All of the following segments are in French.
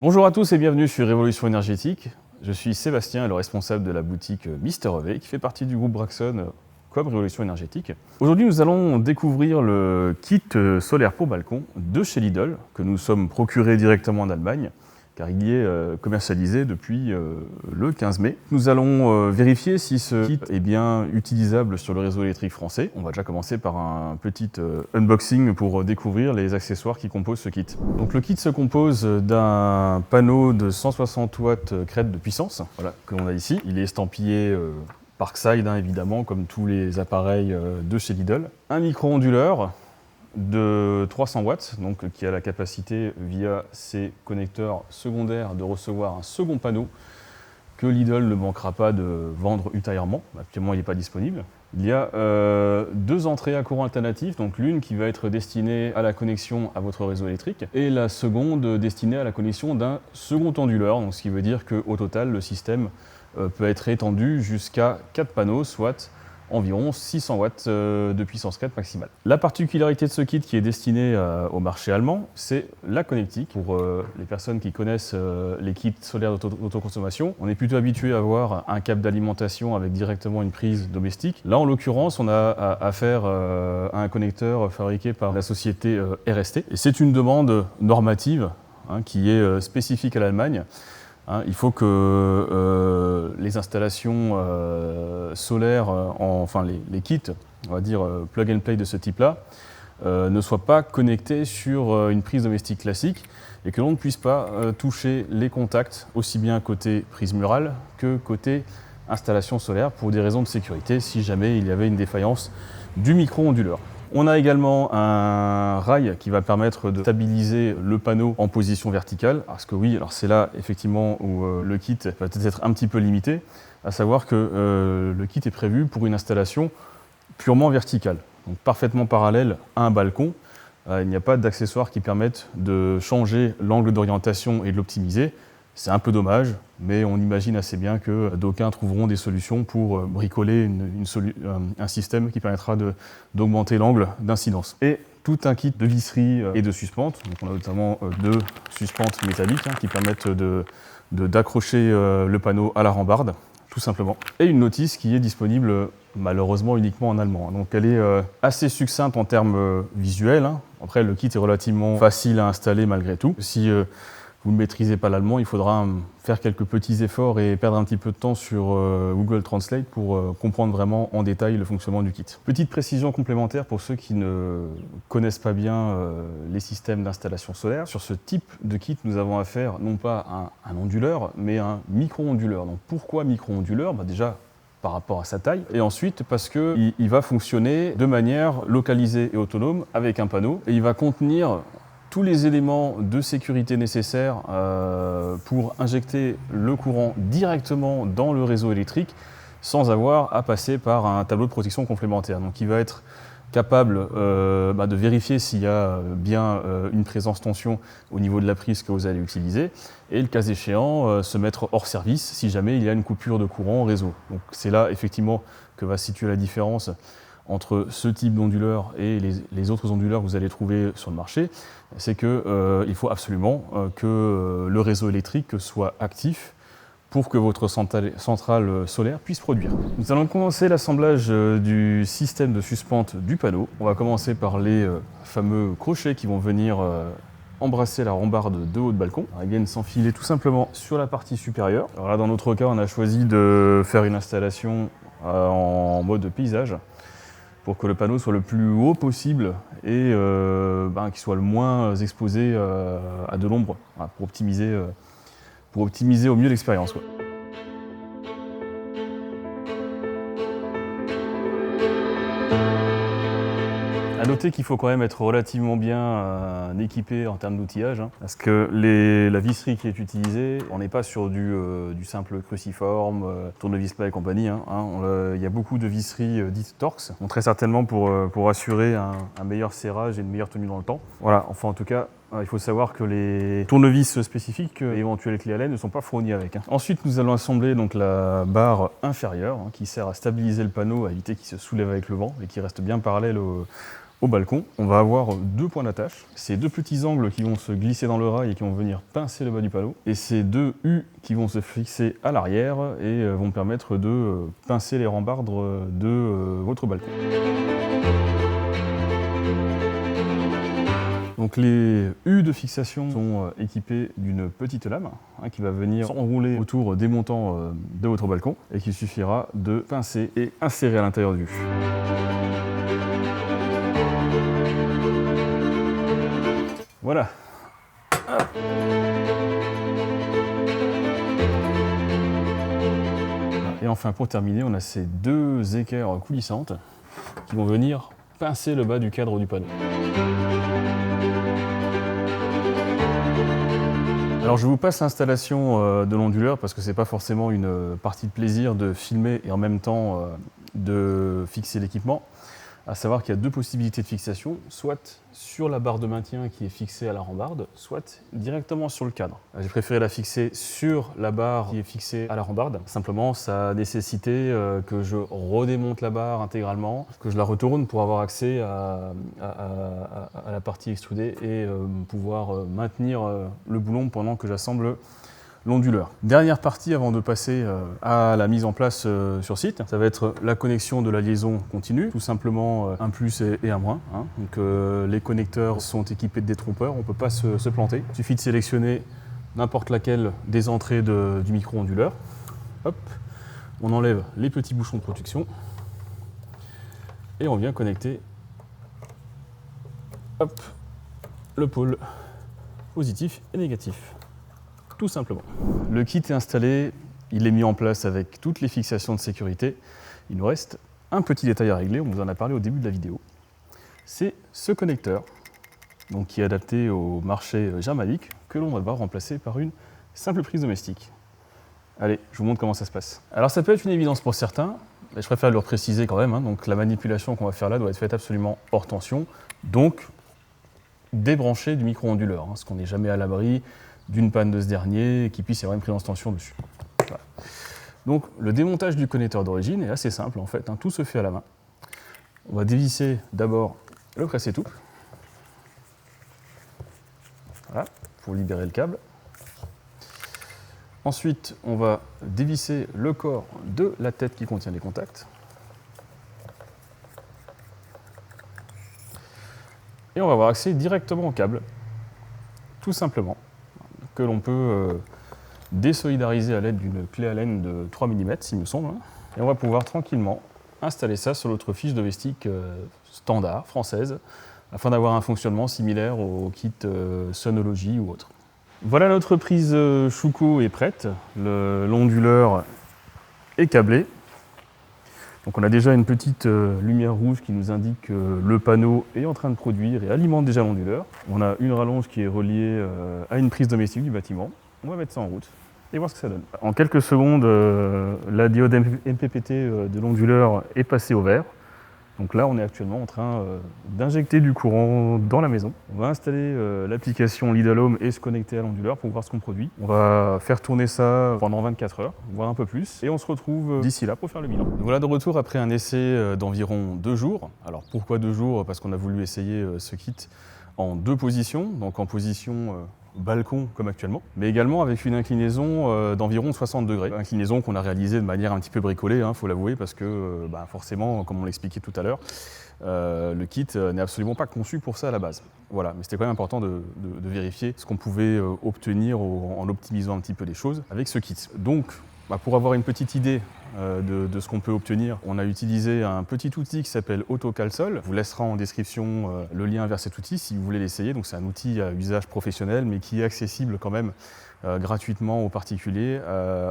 Bonjour à tous et bienvenue sur Révolution énergétique. Je suis Sébastien, le responsable de la boutique Mister EV qui fait partie du groupe Braxon comme Révolution énergétique. Aujourd'hui, nous allons découvrir le kit solaire pour balcon de chez Lidl que nous sommes procurés directement en Allemagne car il y est commercialisé depuis le 15 mai. Nous allons vérifier si ce kit est bien utilisable sur le réseau électrique français. On va déjà commencer par un petit unboxing pour découvrir les accessoires qui composent ce kit. Donc le kit se compose d'un panneau de 160 watts crête de puissance, voilà, que l'on a ici. Il est estampillé Parkside, évidemment, comme tous les appareils de chez Lidl. Un micro-onduleur de 300 watts, donc qui a la capacité via ses connecteurs secondaires de recevoir un second panneau que Lidl ne manquera pas de vendre ultérieurement. Actuellement, il n'est pas disponible. Il y a deux entrées à courant alternatif, donc l'une qui va être destinée à la connexion à votre réseau électrique et la seconde destinée à la connexion d'un second onduleur, donc ce qui veut dire qu'au total, le système peut être étendu jusqu'à 4 panneaux, soit environ 600 watts de puissance crête maximale. La particularité de ce kit qui est destiné au marché allemand, c'est la connectique. Pour les personnes qui connaissent les kits solaires d'autoconsommation, on est plutôt habitué à avoir un câble d'alimentation avec directement une prise domestique. Là, en l'occurrence, on a affaire à un connecteur fabriqué par la société RST. Et c'est une demande normative qui est spécifique à l'Allemagne. Il faut que les installations solaires, enfin les kits, on va dire plug and play de ce type-là, ne soient pas connectés sur une prise domestique classique et que l'on ne puisse pas toucher les contacts aussi bien côté prise murale que côté installation solaire pour des raisons de sécurité si jamais il y avait une défaillance du micro-onduleur. On a également un rail qui va permettre de stabiliser le panneau en position verticale. Parce que oui, alors c'est là effectivement où le kit va peut-être être un petit peu limité, à savoir que le kit est prévu pour une installation purement verticale, donc parfaitement parallèle à un balcon. Il n'y a pas d'accessoires qui permettent de changer l'angle d'orientation et de l'optimiser. C'est un peu dommage, mais on imagine assez bien que d'aucuns trouveront des solutions pour bricoler un système qui permettra d'augmenter l'angle d'incidence. Et tout un kit de visserie et de suspentes. Donc on a notamment deux suspentes métalliques qui permettent d'accrocher le panneau à la rambarde, tout simplement. Et une notice qui est disponible malheureusement uniquement en allemand. Donc elle est assez succincte en termes visuels. Après, le kit est relativement facile à installer malgré tout. Si vous ne maîtrisez pas l'allemand, il faudra faire quelques petits efforts et perdre un petit peu de temps sur Google Translate pour comprendre vraiment en détail le fonctionnement du kit. Petite précision complémentaire pour ceux qui ne connaissent pas bien les systèmes d'installation solaire. Sur ce type de kit, nous avons affaire non pas à un onduleur, mais à un micro-onduleur. Donc pourquoi micro-onduleur ? Déjà, par rapport à sa taille, et ensuite parce qu'il va fonctionner de manière localisée et autonome avec un panneau, et il va contenir tous les éléments de sécurité nécessaires pour injecter le courant directement dans le réseau électrique sans avoir à passer par un tableau de protection complémentaire. Donc il va être capable de vérifier s'il y a bien une présence tension au niveau de la prise que vous allez utiliser et le cas échéant se mettre hors service si jamais il y a une coupure de courant au réseau. Donc c'est là effectivement que va se situer la différence entre ce type d'onduleur et les autres onduleurs que vous allez trouver sur le marché, c'est qu'il faut absolument que le réseau électrique soit actif pour que votre centrale solaire puisse produire. Nous allons commencer l'assemblage du système de suspente du panneau. On va commencer par les fameux crochets qui vont venir embrasser la rambarde de haut de balcon. Alors, ils viennent s'enfiler tout simplement sur la partie supérieure. Alors là, dans notre cas, on a choisi de faire une installation en mode paysage, pour que le panneau soit le plus haut possible et qu'il soit le moins exposé à de l'ombre, pour optimiser au mieux l'expérience. À noter qu'il faut quand même être relativement bien équipé en termes d'outillage, parce que la visserie qui est utilisée, on n'est pas sur du simple cruciforme, tournevis plat et compagnie. Il y a beaucoup de visseries dites Torx, donc très certainement pour assurer un meilleur serrage et une meilleure tenue dans le temps. Voilà, enfin en tout cas, il faut savoir que les tournevis spécifiques et éventuelles clés Allen ne sont pas fournis avec. Ensuite, nous allons assembler donc la barre inférieure qui sert à stabiliser le panneau, à éviter qu'il se soulève avec le vent et qui reste bien parallèle au balcon, on va avoir 2 points d'attache. Ces 2 petits angles qui vont se glisser dans le rail et qui vont venir pincer le bas du panneau. Et ces 2 U qui vont se fixer à l'arrière et vont permettre de pincer les rambardes de votre balcon. Donc les U de fixation sont équipés d'une petite lame qui va venir s'enrouler autour des montants de votre balcon et qu'il suffira de pincer et insérer à l'intérieur du U. Voilà. Et enfin pour terminer, on a ces 2 équerres coulissantes qui vont venir pincer le bas du cadre du panneau. Alors je vous passe l'installation de l'onduleur parce que c'est pas forcément une partie de plaisir de filmer et en même temps de fixer l'équipement. À savoir qu'il y a 2 possibilités de fixation, soit sur la barre de maintien qui est fixée à la rambarde, soit directement sur le cadre. J'ai préféré la fixer sur la barre qui est fixée à la rambarde. Simplement, ça a nécessité que je redémonte la barre intégralement, que je la retourne pour avoir accès à la partie extrudée et pouvoir maintenir le boulon pendant que j'assemble l'onduleur. Dernière partie avant de passer à la mise en place sur site, ça va être la connexion de la liaison continue, tout simplement un plus et un moins. Donc les connecteurs sont équipés de détrompeurs, on ne peut pas se planter. Il suffit de sélectionner n'importe laquelle des entrées du micro-onduleur. Hop, on enlève les petits bouchons de protection et on vient connecter hop, le pôle positif et négatif. Tout simplement. Le kit est installé, il est mis en place avec toutes les fixations de sécurité. Il nous reste un petit détail à régler, on vous en a parlé au début de la vidéo. C'est ce connecteur, donc qui est adapté au marché germanique, que l'on va devoir remplacer par une simple prise domestique. Allez, je vous montre comment ça se passe. Alors ça peut être une évidence pour certains, mais je préfère le préciser quand même. Donc la manipulation qu'on va faire là doit être faite absolument hors tension, donc débranché du micro-onduleur, parce qu'on n'est jamais à l'abri d'une panne de ce dernier et qu'il puisse y avoir une prise en tension dessus. Voilà. Donc le démontage du connecteur d'origine est assez simple en fait, tout se fait à la main. On va dévisser d'abord le presse-étoupe, voilà, pour libérer le câble. Ensuite, on va dévisser le corps de la tête qui contient les contacts. Et on va avoir accès directement au câble, tout simplement, que l'on peut désolidariser à l'aide d'une clé Allen de 3 mm, s'il me semble. Et on va pouvoir tranquillement installer ça sur notre fiche domestique standard, française, afin d'avoir un fonctionnement similaire au kit Sonology ou autre. Voilà, notre prise Schuko est prête, l'onduleur est câblé. Donc on a déjà une petite lumière rouge qui nous indique que le panneau est en train de produire et alimente déjà l'onduleur. On a une rallonge qui est reliée à une prise domestique du bâtiment. On va mettre ça en route et voir ce que ça donne. En quelques secondes, la diode MPPT de l'onduleur est passée au vert. Donc là, on est actuellement en train d'injecter du courant dans la maison. On va installer l'application Lidl Home et se connecter à l'onduleur pour voir ce qu'on produit. On va faire tourner ça pendant 24 heures, voire un peu plus. Et on se retrouve d'ici là pour faire le bilan. Donc voilà de retour après un essai d'environ 2 jours. Alors pourquoi 2 jours? Parce qu'on a voulu essayer ce kit en 2 positions. Donc en position balcon comme actuellement, mais également avec une inclinaison d'environ 60 degrés. Inclinaison qu'on a réalisée de manière un petit peu bricolée, faut l'avouer, parce que forcément, comme on l'expliquait tout à l'heure, le kit n'est absolument pas conçu pour ça à la base. Voilà, mais c'était quand même important de vérifier ce qu'on pouvait obtenir en optimisant un petit peu les choses avec ce kit. Donc, pour avoir une petite idée de ce qu'on peut obtenir, on a utilisé un petit outil qui s'appelle AutoCalSol. Je vous laissera en description le lien vers cet outil si vous voulez l'essayer. Donc c'est un outil à usage professionnel mais qui est accessible quand même gratuitement aux particuliers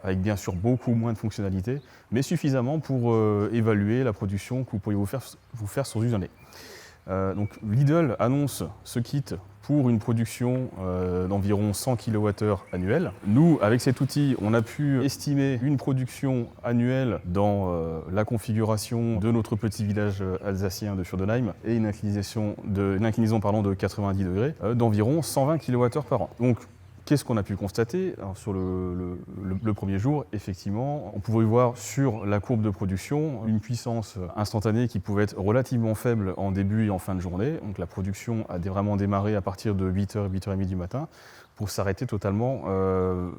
avec bien sûr beaucoup moins de fonctionnalités mais suffisamment pour évaluer la production que vous pourriez vous faire sur une année. Donc Lidl annonce ce kit pour une production d'environ 100 kWh annuel. Nous, avec cet outil, on a pu estimer une production annuelle dans la configuration de notre petit village alsacien de Fürdenheim et une inclinaison de 90 degrés d'environ 120 kWh par an. Donc, Qu'est-ce qu'on a pu constater? Alors, sur le premier jour, effectivement, on pouvait voir sur la courbe de production une puissance instantanée qui pouvait être relativement faible en début et en fin de journée. Donc la production a vraiment démarré à partir de 8h, 8h30 du matin pour s'arrêter totalement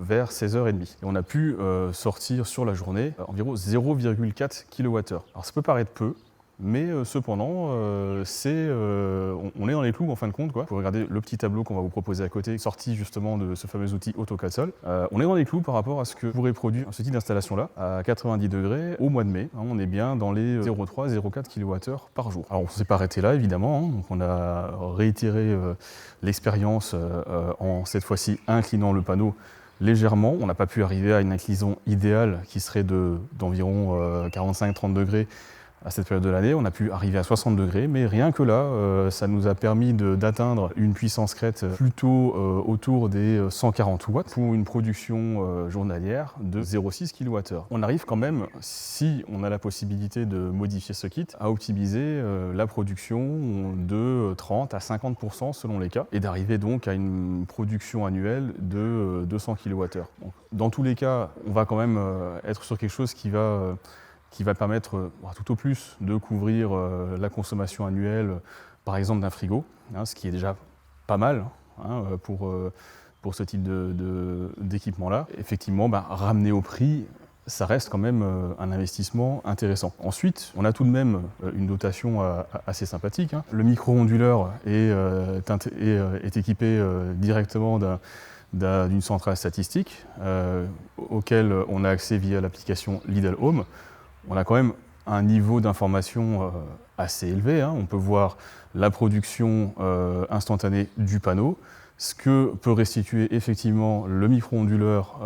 vers 16h30. Et on a pu sortir sur la journée environ 0,4 kWh. Alors ça peut paraître peu, mais cependant, on est dans les clous en fin de compte, quoi. Vous regardez le petit tableau qu'on va vous proposer à côté, sorti justement de ce fameux outil AutoCAD-Sol. On est dans les clous par rapport à ce que pourrait produire ce type d'installation-là à 90 degrés au mois de mai. Hein, on est bien dans les 0,3-0,4 kWh par jour. Alors on ne s'est pas arrêté là, évidemment. Hein, donc on a réitéré l'expérience en cette fois-ci inclinant le panneau légèrement. On n'a pas pu arriver à une inclinaison idéale qui serait d'environ 45-30 degrés à cette période de l'année. On a pu arriver à 60 degrés, mais rien que là, ça nous a permis d'atteindre une puissance crête plutôt autour des 140 watts pour une production journalière de 0,6 kWh. On arrive quand même, si on a la possibilité de modifier ce kit, à optimiser la production de 30 à 50% selon les cas, et d'arriver donc à une production annuelle de 200 kWh. Donc, dans tous les cas, on va quand même être sur quelque chose qui va permettre tout au plus de couvrir la consommation annuelle, par exemple d'un frigo, hein, ce qui est déjà pas mal hein, pour ce type d'équipement-là. Effectivement, ramener au prix, ça reste quand même un investissement intéressant. Ensuite, on a tout de même une dotation assez sympathique. Hein. Le micro-onduleur est équipé directement d'une centrale statistique auquel on a accès via l'application Lidl Home. On a quand même un niveau d'information assez élevé. Hein. On peut voir la production instantanée du panneau, ce que peut restituer effectivement le micro-onduleur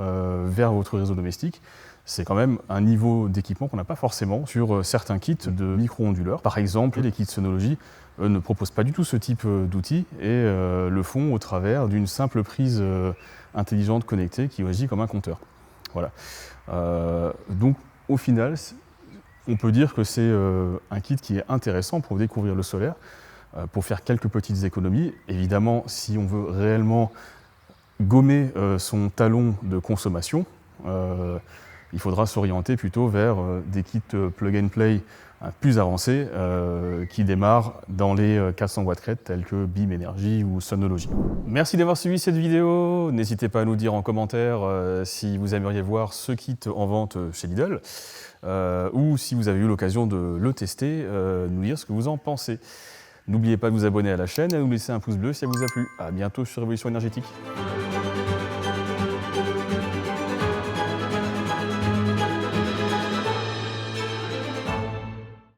vers votre réseau domestique. C'est quand même un niveau d'équipement qu'on n'a pas forcément sur certains kits de micro-onduleurs. Par exemple, les kits Sonology ne proposent pas du tout ce type d'outils et le font au travers d'une simple prise intelligente connectée qui agit comme un compteur. Voilà. Donc, au final, on peut dire que c'est un kit qui est intéressant pour découvrir le solaire, pour faire quelques petites économies. Évidemment, si on veut réellement gommer son talon de consommation, il faudra s'orienter plutôt vers des kits plug and play plus avancés qui démarrent dans les 400 watts crête tels que BIM Energy ou Sonology. Merci d'avoir suivi cette vidéo. N'hésitez pas à nous dire en commentaire si vous aimeriez voir ce kit en vente chez Lidl ou si vous avez eu l'occasion de le tester, nous dire ce que vous en pensez. N'oubliez pas de vous abonner à la chaîne et de nous laisser un pouce bleu si ça vous a plu. À bientôt sur Révolution Énergétique.